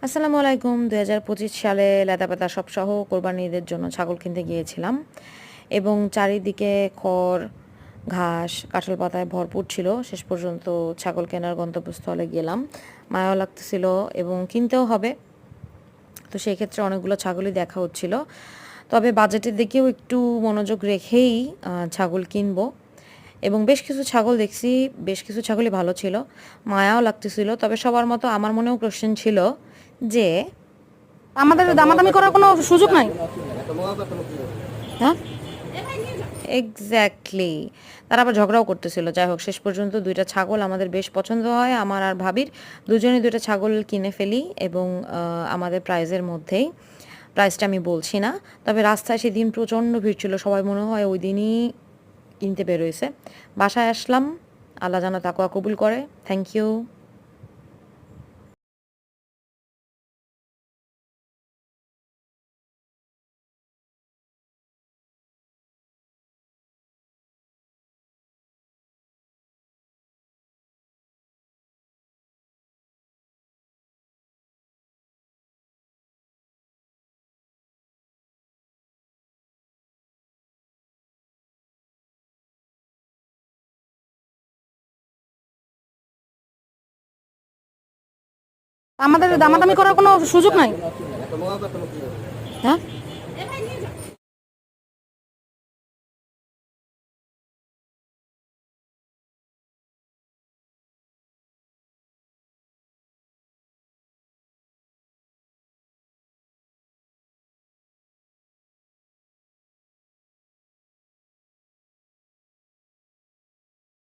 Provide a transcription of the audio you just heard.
আসসালামু আলাইকুম। ২০২৫ সালে লেদাপেতা সবসহ কোরবানির ঈদের জন্য ছাগল কিনতে গিয়েছিলাম এবং চারিদিকে খড়, ঘাস, কাঁঠাল পাতায় ভরপুর ছিল। শেষ পর্যন্ত ছাগল কেনার গন্তব্যস্থলে গেলাম। মায়াও লাগতেছিল এবং কিনতেও হবে। তো সেই ক্ষেত্রে অনেকগুলো ছাগলই দেখা হচ্ছিল। তবে বাজেটের দিকেও একটু মনোযোগ রেখেই ছাগল কিনবো এবং বেশ কিছু ছাগল দেখছি, বেশ কিছু ছাগলই ভালো ছিল। মায়াও লাগতেছিল। তবে সবার মতো আমার মনেও কোয়েশ্চেন ছিল যে আমাদের দামাদামি করার কোনো সুযোগ নাই। হ্যাঁ, এক্স্যাক্টলি। তারা আবার ঝগড়াও করতেছিল। যাই হোক শেষ পর্যন্ত ২ টা ছাগল আমাদের বেশ পছন্দ হয়। আমার আর ভাবির দুজনেই ২ টা ছাগল কিনে ফেলি এবং আমাদের প্রাইজের মধ্যেই। প্রাইসটা আমি বলছি না। তবে রাস্তায় সেদিন প্রচণ্ড ভিড় ছিল। সবাই মনে হয় ওইদিনই কিনতে বের হইছে। বাসায় আসলাম। আল্লাহ যেন তাকওয়া কবুল করে। Thank you. আমাদের দামাদামি করার কোনো সুযোগ নাই। হ্যাঁ?